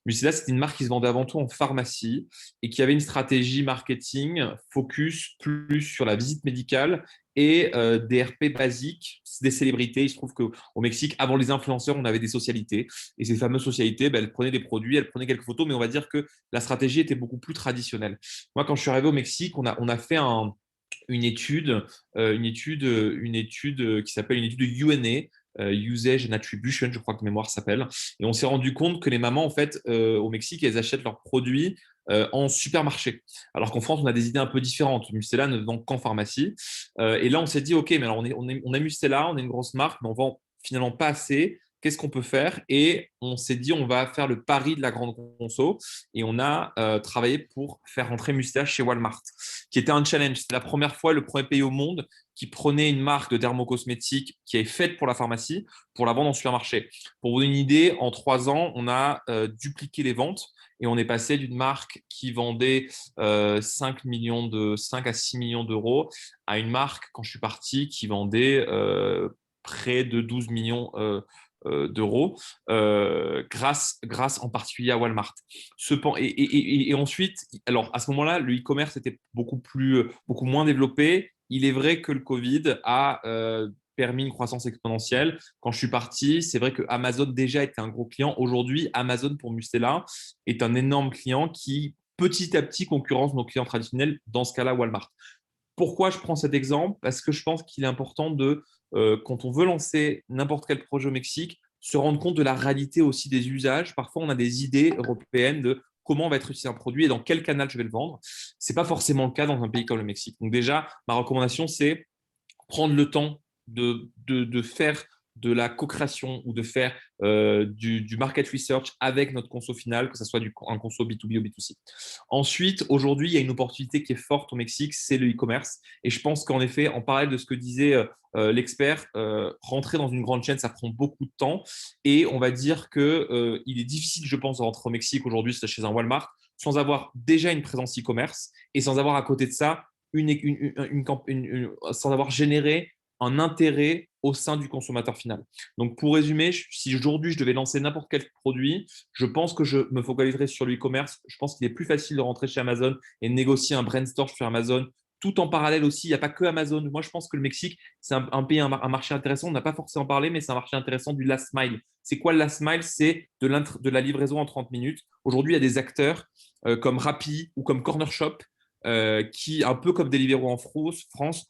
Mustela, c'était une marque qui se vendait avant tout en pharmacie et qui avait une stratégie marketing focus plus sur la visite médicale et des RP basiques, des célébrités. Il se trouve qu'au Mexique, avant les influenceurs, on avait des socialités. Et ces fameuses socialités, elles prenaient des produits, elles prenaient quelques photos, mais on va dire que la stratégie était beaucoup plus traditionnelle. Moi, quand je suis arrivé au Mexique, on a fait une étude qui s'appelle une étude de UNA, Usage and Attribution, je crois que mémoire s'appelle. Et on s'est rendu compte que les mamans, en fait, au Mexique, elles achètent leurs produits en supermarché. Alors qu'en France, on a des idées un peu différentes. Mustela ne vend qu'en pharmacie. Et là, on s'est dit, OK, mais alors on a Mustela, on est une grosse marque, mais on vend finalement pas assez. Qu'est-ce qu'on peut faire? Et on s'est dit, on va faire le pari de la grande conso. Et on a travaillé pour faire rentrer Mustela chez Walmart, qui était un challenge. C'était la première fois, le premier pays au monde qui prenait une marque de dermocosmétique qui est faite pour la pharmacie pour la vendre en supermarché. Pour vous donner une idée, en 3 ans, on a dupliqué les ventes et on est passé d'une marque qui vendait 5 à 6 millions d'euros à une marque, quand je suis parti, qui vendait près de 12 millions d'euros grâce en particulier à Walmart. Et ensuite, alors à ce moment-là, le e-commerce était beaucoup moins développé. Il est vrai que le Covid a permis une croissance exponentielle. Quand je suis parti, c'est vrai que Amazon déjà était un gros client. Aujourd'hui, Amazon pour Mustela est un énorme client qui petit à petit concurrence nos clients traditionnels, dans ce cas-là Walmart. Pourquoi je prends cet exemple? Parce que je pense qu'il est important quand on veut lancer n'importe quel projet au Mexique, se rendre compte de la réalité aussi des usages. Parfois, on a des idées européennes de comment va être utilisé un produit et dans quel canal je vais le vendre. Ce n'est pas forcément le cas dans un pays comme le Mexique. Donc déjà, ma recommandation, c'est prendre le temps de faire de la co-création ou de faire du market research avec notre conso final, que ce soit un conso B2B ou B2C. Ensuite, aujourd'hui, il y a une opportunité qui est forte au Mexique, c'est le e-commerce. Et je pense qu'en effet, en parallèle de ce que disait l'expert, rentrer dans une grande chaîne, ça prend beaucoup de temps. Et on va dire qu'il est difficile, je pense, de rentrer au Mexique aujourd'hui chez un Walmart sans avoir déjà une présence e-commerce et sans avoir à côté de ça sans avoir généré un intérêt au sein du consommateur final. Donc, pour résumer, si aujourd'hui je devais lancer n'importe quel produit, je pense que je me focaliserais sur l'e-commerce. Je pense qu'il est plus facile de rentrer chez Amazon et de négocier un brand store sur Amazon. Tout en parallèle aussi, il n'y a pas que Amazon. Moi, je pense que le Mexique, c'est un pays, un marché intéressant. On n'a pas forcément parlé, mais c'est un marché intéressant du last mile. C'est quoi le last mile? C'est de la livraison en 30 minutes. Aujourd'hui, il y a des acteurs comme Rappi ou comme Corner Shop qui, un peu comme Deliveroo en France,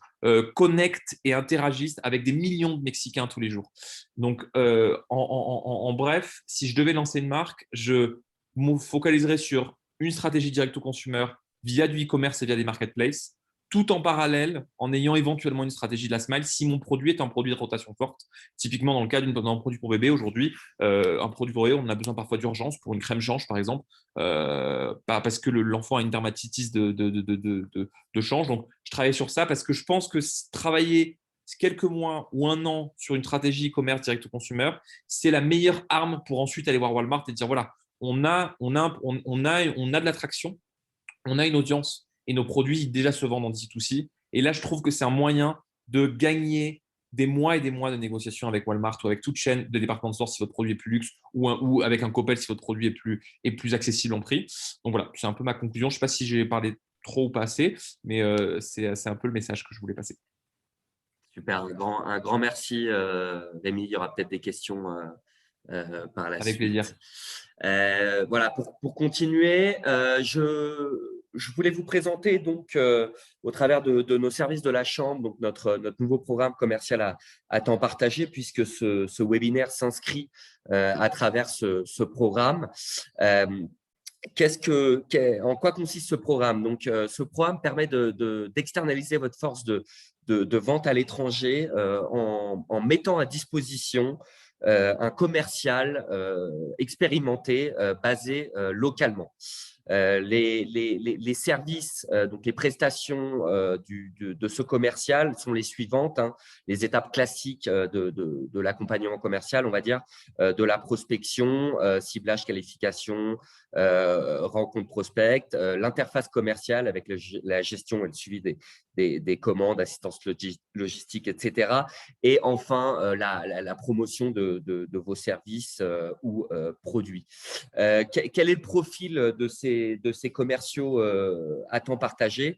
connectent et interagissent avec des millions de Mexicains tous les jours. Donc, en bref, si je devais lancer une marque, je me focaliserais sur une stratégie direct au consumer via du e-commerce et via des marketplaces, tout en parallèle, en ayant éventuellement une stratégie de la smile si mon produit est un produit de rotation forte. Typiquement, dans le cas d'un produit pour bébé, aujourd'hui, un produit pour bébé, on a besoin parfois d'urgence pour une crème change, par exemple, parce que l'enfant a une dermatitis de change. Donc, je travaille sur ça parce que je pense que travailler quelques mois ou un an sur une stratégie e-commerce direct au consumer, c'est la meilleure arme pour ensuite aller voir Walmart et dire voilà, on a de l'attraction, on a une audience et nos produits déjà se vendent en D2C. Et là, je trouve que c'est un moyen de gagner des mois et des mois de négociations avec Walmart ou avec toute chaîne de département de store si votre produit est plus luxe ou avec un Coppel si votre produit est plus accessible en prix. Donc voilà, c'est un peu ma conclusion. Je ne sais pas si j'ai parlé trop ou pas assez, mais c'est un peu le message que je voulais passer. Super, un grand merci, Rémi. Il y aura peut-être des questions par la Avec suite. plaisir. Voilà, pour continuer, je voulais vous présenter donc au travers de nos services de la Chambre, donc notre nouveau programme commercial à temps partagé, puisque ce webinaire s'inscrit à travers ce programme. En quoi consiste ce programme? Donc, ce programme permet d'externaliser votre force de vente à l'étranger en mettant à disposition un commercial expérimenté basé localement. Les services, donc les prestations de ce commercial sont les suivantes, hein, les étapes classiques de l'accompagnement commercial, on va dire, de la prospection, ciblage, qualification, rencontre prospect, l'interface commerciale avec la gestion et le suivi des commandes, assistance logistique, etc. Et enfin, la promotion de vos services ou produits. Quel est le profil de ces commerciaux à temps partagé?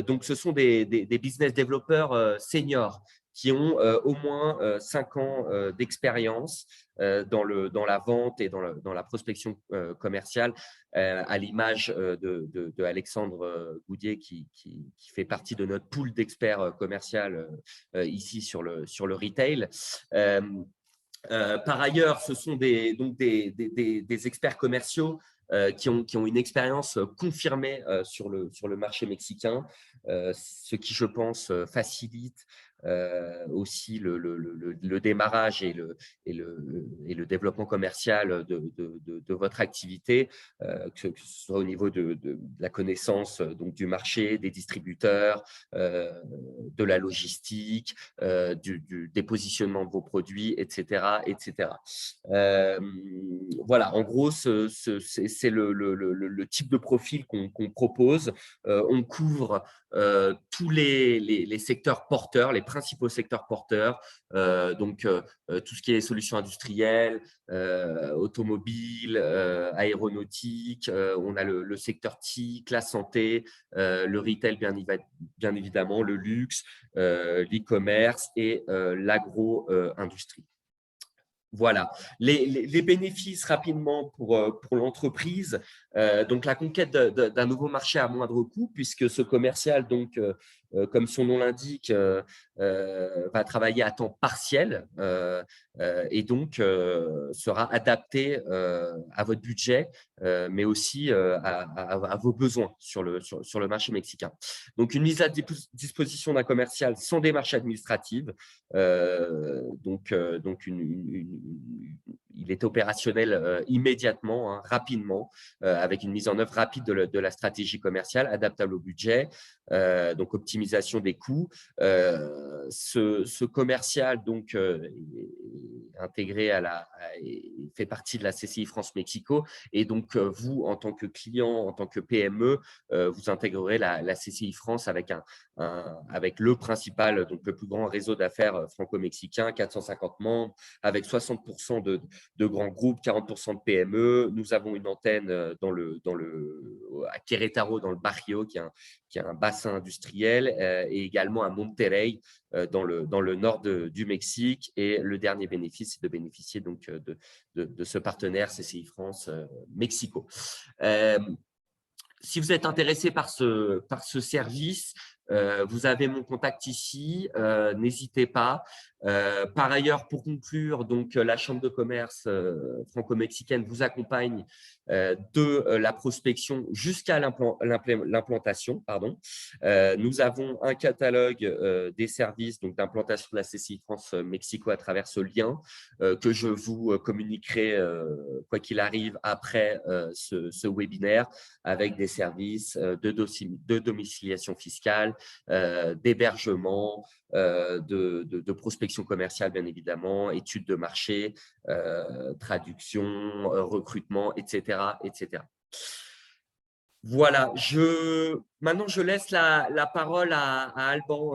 Donc, ce sont des business développeurs seniors qui ont au moins 5 ans d'expérience dans la vente et dans la prospection commerciale, à l'image de Alexandre Goudier qui fait partie de notre pool d'experts commerciaux ici sur le retail. Par ailleurs, ce sont des experts commerciaux qui ont une expérience confirmée sur le marché mexicain, ce qui, je pense, facilite aussi le démarrage et le développement commercial de votre activité, que ce soit au niveau de la connaissance donc, du marché, des distributeurs, de la logistique, des positionnements de vos produits, etc. etc. Voilà, en gros, c'est le type de profil qu'on propose. On couvre tous les secteurs porteurs, les principaux secteurs porteurs, donc tout ce qui est solutions industrielles, automobile, aéronautique, on a le secteur TIC, la santé, le retail bien évidemment, le luxe, l'e-commerce et l'agro-industrie. Voilà, les bénéfices rapidement pour l'entreprise. Donc, la conquête d'un nouveau marché à moindre coût, puisque ce commercial, donc, comme son nom l'indique, va travailler à temps partiel et donc sera adapté à votre budget, mais aussi à vos besoins sur le marché mexicain. Donc, une mise à disposition d'un commercial sans démarche administrative. Donc il est opérationnel immédiatement, rapidement, avec une mise en œuvre rapide de la stratégie commerciale, adaptable au budget, donc optimisation des coûts. Ce commercial donc, est intégré fait partie de la CCI France-Mexico et donc vous, en tant que client, en tant que PME, vous intégrerez la CCI France avec avec le principal, donc le plus grand réseau d'affaires franco-mexicain, 450 membres, avec 60% de grands groupes, 40% de PME. Nous avons une antenne à Querétaro, dans le Barrio, qui est un bassin industriel, et également à Monterrey, dans le nord du Mexique. Et le dernier bénéfice, c'est de bénéficier donc de ce partenaire CCI France Mexico. Si vous êtes intéressé par ce service, vous avez mon contact ici, n'hésitez pas. Par ailleurs, pour conclure, donc, la Chambre de commerce franco-mexicaine vous accompagne de la prospection jusqu'à l'implantation. Nous avons un catalogue des services d'implantation de la CCI France Mexico à travers ce lien que je vous communiquerai, quoi qu'il arrive, après ce webinaire, avec des services de domiciliation fiscale, d'hébergement, de prospection commerciale, bien évidemment, études de marché, traduction, recrutement, etc., etc. Voilà, maintenant je laisse la parole à Alban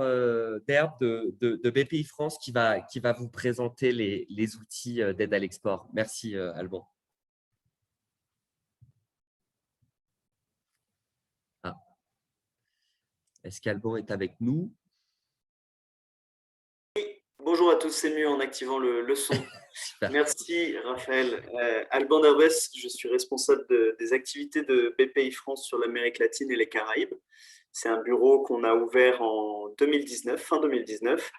Derbe de BPI France qui va vous présenter les outils d'aide à l'export. Merci Alban. Est-ce qu'Alban est avec nous? Bonjour à tous, c'est mieux en activant le son. Merci Raphaël. Alban Derbes, je suis responsable des activités de BPI France sur l'Amérique latine et les Caraïbes. C'est un bureau qu'on a ouvert en 2019, fin 2019,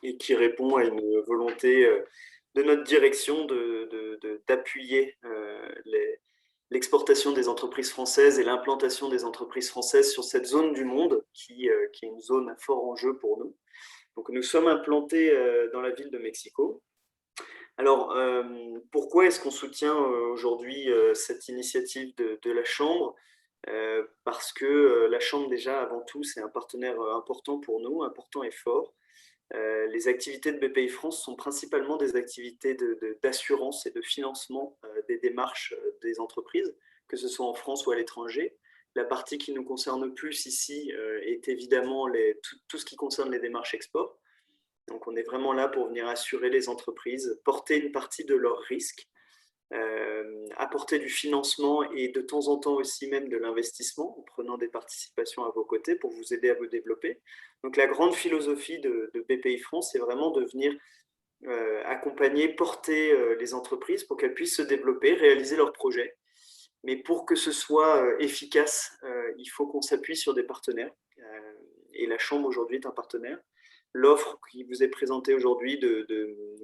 et qui répond à une volonté de notre direction d'appuyer l'exportation des entreprises françaises et l'implantation des entreprises françaises sur cette zone du monde qui est une zone à fort enjeu pour nous. Donc, nous sommes implantés dans la ville de Mexico. Alors, pourquoi est-ce qu'on soutient aujourd'hui cette initiative de la Chambre? Parce que la Chambre, déjà, avant tout, c'est un partenaire important pour nous, important et fort. Les activités de BPI France sont principalement des activités d'assurance et de financement des démarches des entreprises, que ce soit en France ou à l'étranger. La partie qui nous concerne plus ici est évidemment tout ce qui concerne les démarches export. Donc, on est vraiment là pour venir assurer les entreprises, porter une partie de leurs risques, apporter du financement et de temps en temps aussi même de l'investissement en prenant des participations à vos côtés pour vous aider à vous développer. Donc, la grande philosophie de BPI France, c'est vraiment de venir accompagner, porter les entreprises pour qu'elles puissent se développer, réaliser leurs projets. Mais pour que ce soit efficace, il faut qu'on s'appuie sur des partenaires. Et la Chambre aujourd'hui est un partenaire. L'offre qui vous est présentée aujourd'hui de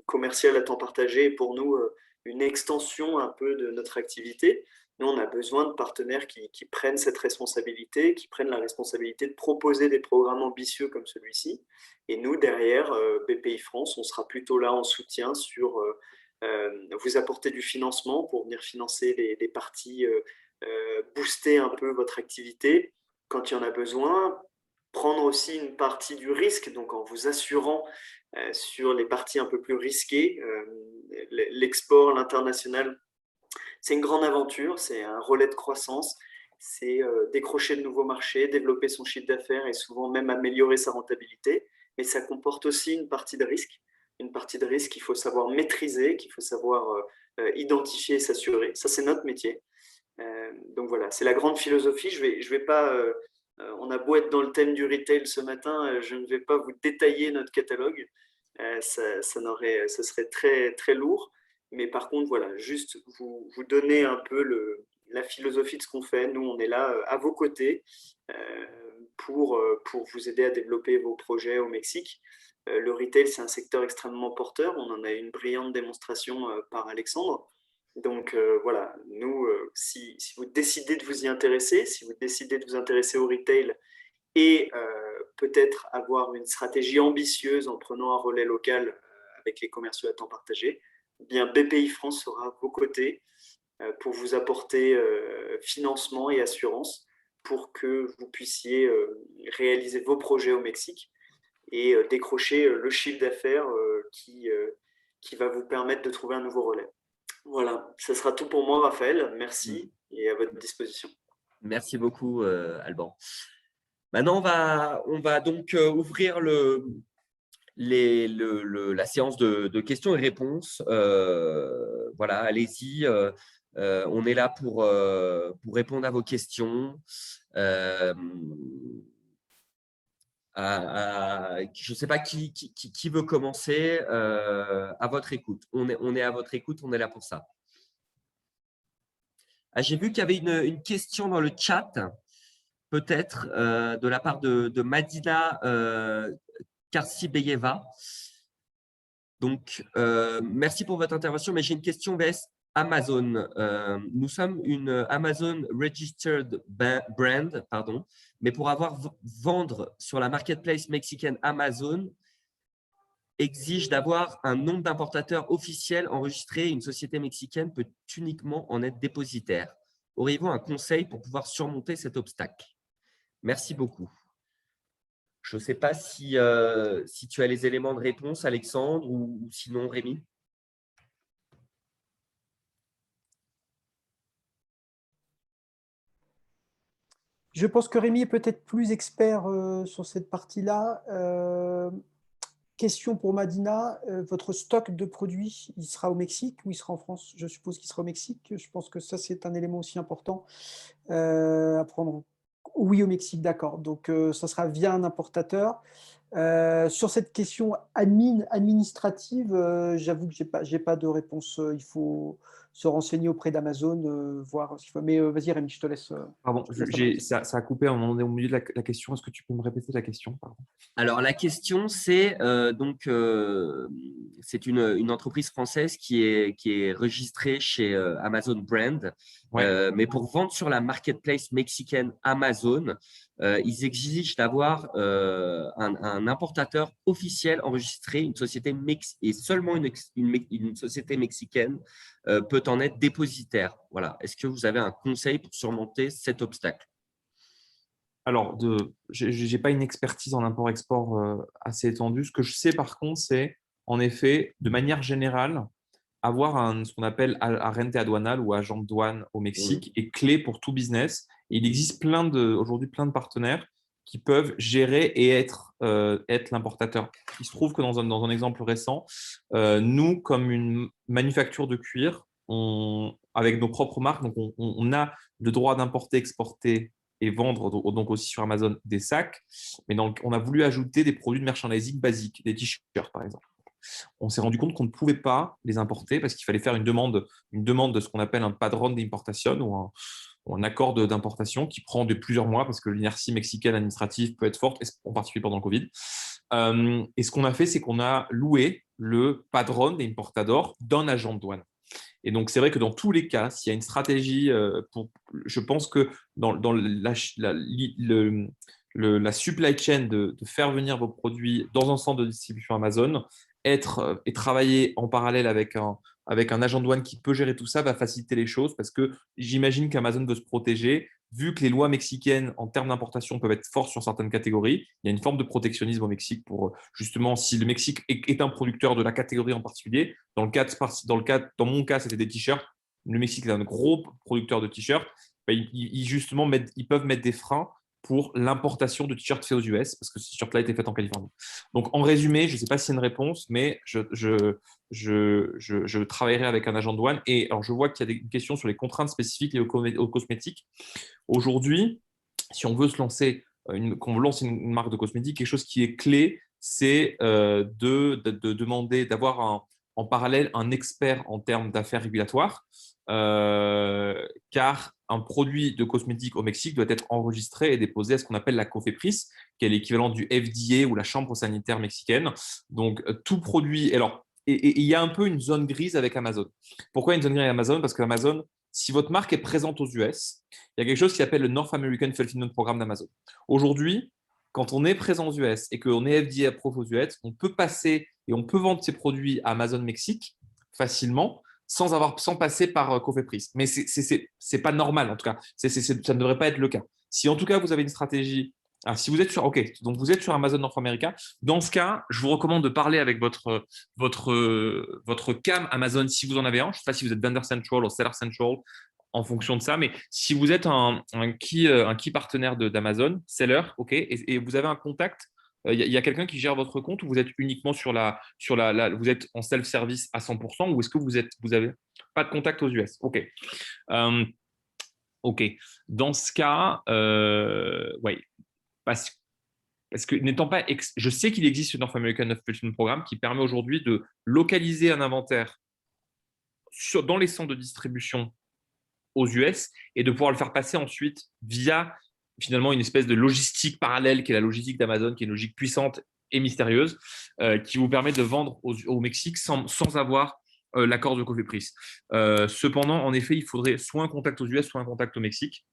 commercial à temps partagé est pour nous une extension un peu de notre activité. Nous, on a besoin de partenaires qui prennent cette responsabilité, qui prennent la responsabilité de proposer des programmes ambitieux comme celui-ci. Et nous, derrière, BPI France, on sera plutôt là en soutien sur vous apporter du financement pour venir financer des parties, booster un peu votre activité quand il y en a besoin, prendre aussi une partie du risque, donc en vous assurant sur les parties un peu plus risquées. L'export, l'international, c'est une grande aventure, c'est un relais de croissance, c'est décrocher de nouveaux marchés, développer son chiffre d'affaires et souvent même améliorer sa rentabilité. mais ça comporte aussi une partie de risque. Une partie de risque qu'il faut savoir maîtriser, qu'il faut savoir identifier et s'assurer. Ça, c'est notre métier. Donc voilà, c'est la grande philosophie. Je vais pas, on a beau être dans le thème du retail ce matin, je ne vais pas vous détailler notre catalogue. Ça serait très, très lourd. Mais par contre, voilà, juste vous donner un peu la philosophie de ce qu'on fait. Nous, on est là à vos côtés pour vous aider à développer vos projets au Mexique. Le retail, c'est un secteur extrêmement porteur. On en a une brillante démonstration par Alexandre. Donc voilà, nous, si vous décidez de vous y intéresser, si vous décidez de vous intéresser au retail et peut-être avoir une stratégie ambitieuse en prenant un relais local avec les commerciaux à temps partagé, eh bien BPI France sera à vos côtés pour vous apporter financement et assurance pour que vous puissiez réaliser vos projets au Mexique et décrocher le chiffre d'affaires qui va vous permettre de trouver un nouveau relais. Voilà, ce sera tout pour moi, Raphaël. Merci et à votre disposition. Merci beaucoup, Alban. Maintenant, on va donc ouvrir la séance de questions et réponses. Voilà, allez-y. On est là pour répondre à vos questions. Je ne sais pas qui veut commencer. À votre écoute. On est à votre écoute, on est là pour ça. J'ai vu qu'il y avait une question dans le chat, peut-être de la part de Madina Karsi-Beyeva. Donc, merci pour votre intervention, mais j'ai une question VS Amazon. Nous sommes une Amazon Registered Brand, pardon, mais pour vendre sur la marketplace mexicaine Amazon, exige d'avoir un nombre d'importateurs officiels enregistrés. Une société mexicaine peut uniquement en être dépositaire. Auriez-vous un conseil pour pouvoir surmonter cet obstacle? Merci beaucoup. Je ne sais pas si tu as les éléments de réponse, Alexandre, ou sinon Rémi. Je pense que Rémi est peut-être plus expert sur cette partie-là. Question pour Madina, votre stock de produits, il sera au Mexique ou il sera en France? Je suppose qu'il sera au Mexique. Je pense que ça, c'est un élément aussi important à prendre. Oui, au Mexique, d'accord. Donc, ça sera via un importateur. Sur cette question administrative, j'avoue que j'ai pas de réponse. Il faut se renseigner auprès d'Amazon, voir ce qu'il faut. Mais vas-y, Rémi, je te laisse. Pardon, ça a coupé, on est au milieu de la question. Est-ce que tu peux me répéter la question? Pardon. Alors, la question, c'est c'est une entreprise française qui est registrée chez Amazon Brand. Ouais. Mais pour vendre sur la marketplace mexicaine Amazon, ils exigent d'avoir un importateur officiel enregistré, une société et seulement une société mexicaine peut en être dépositaire. Voilà. Est-ce que vous avez un conseil pour surmonter cet obstacle? Alors, je n'ai pas une expertise en import-export assez étendue. Ce que je sais par contre, c'est en effet, de manière générale, avoir ce qu'on appelle agente aduanal ou agent de douane au Mexique est clé pour tout business. Et il existe aujourd'hui plein de partenaires qui peuvent gérer et être l'importateur. Il se trouve que dans un exemple récent, nous, comme une manufacture de cuir, avec nos propres marques, donc on a le droit d'importer, exporter et vendre donc aussi sur Amazon des sacs. Mais donc, on a voulu ajouter des produits de merchandising basiques, des t-shirts par exemple. On s'est rendu compte qu'on ne pouvait pas les importer parce qu'il fallait faire une demande de ce qu'on appelle un padrón d'importación ou un accord d'importation qui prend plusieurs mois parce que l'inertie mexicaine administrative peut être forte, en particulier pendant le Covid. Et ce qu'on a fait, c'est qu'on a loué le padrón d'importador d'un agent de douane. Et donc, c'est vrai que dans tous les cas, s'il y a une stratégie, je pense que dans la supply chain de faire venir vos produits dans un centre de distribution Amazon, et travailler en parallèle avec un agent de douane qui peut gérer tout ça va faciliter les choses parce que j'imagine qu'Amazon veut se protéger. Vu que les lois mexicaines en termes d'importation peuvent être fortes sur certaines catégories, il y a une forme de protectionnisme au Mexique pour justement si le Mexique est un producteur de la catégorie en particulier. Dans mon cas, c'était des t-shirts. Le Mexique est un gros producteur de t-shirts. Justement, ils peuvent mettre des freins pour l'importation de t-shirts faits aux US, parce que ce t-shirt-là a été fait en Californie. Donc, en résumé, je ne sais pas si c'est une réponse, mais je travaillerai avec un agent de douane. Et alors, je vois qu'il y a des questions sur les contraintes spécifiques liées aux cosmétiques. Aujourd'hui, si on veut se lancer, qu'on lance une marque de cosmétiques, quelque chose qui est clé, c'est de demander, d'avoir en parallèle un expert en termes d'affaires régulatoires, car un produit de cosmétique au Mexique doit être enregistré et déposé à ce qu'on appelle la COFEPRIS, qui est l'équivalent du FDA ou la Chambre sanitaire mexicaine. Donc, tout produit… Alors, et il y a un peu une zone grise avec Amazon. Pourquoi une zone grise avec Amazon? Parce qu'Amazon, si votre marque est présente aux US, il y a quelque chose qui s'appelle le North American Fulfillment Program d'Amazon. Aujourd'hui, quand on est présent aux US et qu'on est FDA approuvé aux US, on peut passer et on peut vendre ses produits à Amazon Mexique facilement sans passer par COFEPRIS. Mais ce n'est pas normal, en tout cas. Ça ne devrait pas être le cas. Si en tout cas, vous avez une stratégie… si vous êtes sur, OK, donc vous êtes sur Amazon North America, dans ce cas, je vous recommande de parler avec votre CAM Amazon si vous en avez un. Je ne sais pas si vous êtes Vendor Central ou Seller Central en fonction de ça, mais si vous êtes un key partenaire d'Amazon, seller, OK, et vous avez un contact, il y a quelqu'un qui gère votre compte ou vous êtes uniquement vous êtes en self-service à 100% ou est-ce que vous avez pas de contact aux US? OK. OK. Dans ce cas, ouais, parce que n'étant pas… je sais qu'il existe le North American Fulfillment Program qui permet aujourd'hui de localiser un inventaire dans les centres de distribution aux US et de pouvoir le faire passer ensuite via finalement une espèce de logistique parallèle qui est la logistique d'Amazon, qui est une logique puissante et mystérieuse, qui vous permet de vendre au Mexique sans avoir l'accord de COFEPRIS. Cependant, en effet, il faudrait soit un contact aux US, soit un contact au Mexique.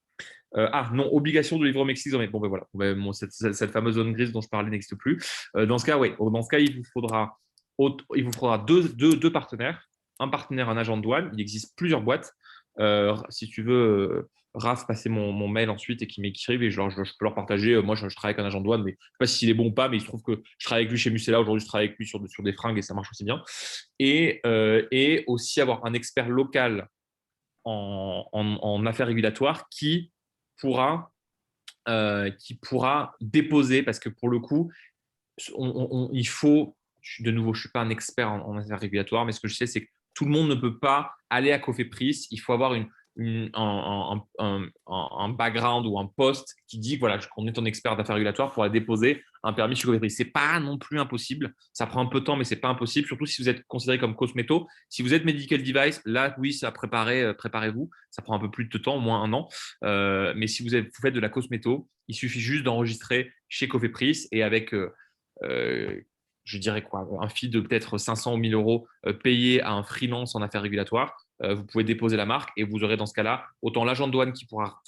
Non, obligation de livrer au Mexique. Bon, ben voilà. Cette fameuse zone grise dont je parlais n'existe plus. Dans ce cas, oui. Dans ce cas, il vous faudra deux partenaires. Un partenaire, un agent de douane. Il existe plusieurs boîtes. Si tu veux, Raph, passer mon mail ensuite et qu'ils m'écrivent et je peux leur partager. Moi, je travaille avec un agent de douane, mais je ne sais pas s'il est bon ou pas, mais il se trouve que je travaille avec lui chez Musella. Aujourd'hui, je travaille avec lui sur des fringues et ça marche aussi bien. Et aussi avoir un expert local en affaires régulatoires qui pourra déposer, parce que pour le coup, il faut… De nouveau, je ne suis pas un expert en affaires régulatoires, mais ce que je sais, c'est que tout le monde ne peut pas aller à COFEPRIS. Il faut avoir un background ou un poste qui dit voilà, qu'on est un expert d'affaires régulatoires pour aller déposer un permis chez COFEPRIS. Ce n'est pas non plus impossible. Ça prend un peu de temps, mais ce n'est pas impossible, surtout si vous êtes considéré comme cosméto. Si vous êtes medical device, là, oui, ça préparez-vous. Ça prend un peu plus de temps, au moins 1 an. Mais si vous faites de la cosméto, il suffit juste d'enregistrer chez COFEPRIS et avec… je dirais quoi, un fee de peut-être 500 ou 1000 euros payé à un freelance en affaires régulatoires. Vous pouvez déposer la marque et vous aurez dans ce cas-là autant l'agent de douane qui pourra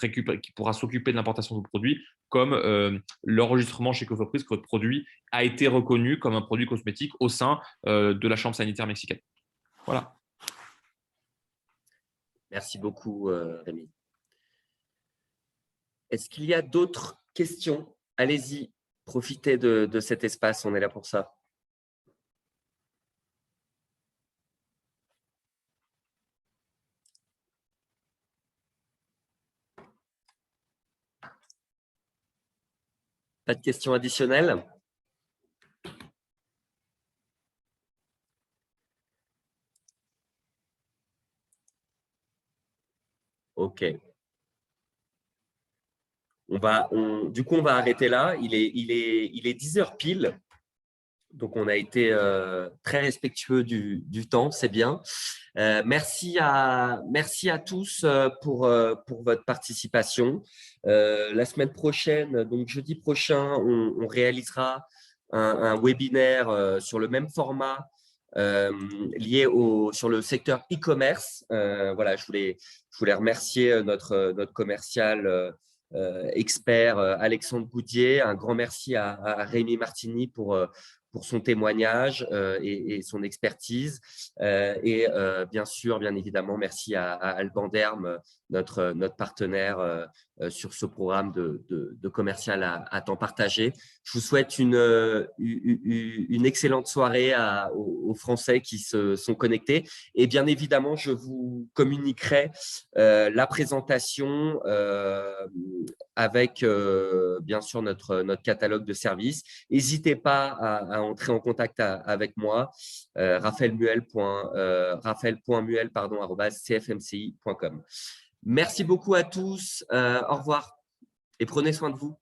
s'occuper de l'importation de vos produits comme l'enregistrement chez COFEPRIS que votre produit a été reconnu comme un produit cosmétique au sein de la Chambre sanitaire mexicaine. Voilà. Merci beaucoup, Rémi. Est-ce qu'il y a d'autres questions? Allez-y, profitez de cet espace, on est là pour ça. Pas de questions additionnelles? OK. Du coup, on va arrêter là. Il est 10 heures pile. Donc, on a été très respectueux du temps, c'est bien. Merci à tous pour votre participation. La semaine prochaine, donc jeudi prochain, on réalisera un webinaire sur le même format lié sur le secteur e-commerce. Voilà, je voulais remercier notre commercial expert Alexandre Goudier. Un grand merci à Rémi Martini pour son témoignage et son expertise. Bien évidemment, merci à Alban Derme, notre partenaire sur ce programme de commercial à temps partagé. Je vous souhaite une excellente soirée aux Français qui se sont connectés. Et bien évidemment, je vous communiquerai la présentation avec bien sûr notre catalogue de services. N'hésitez pas à entrer en contact avec moi, raphaël.muel@cfmci.com. Merci beaucoup à tous. Au revoir et prenez soin de vous.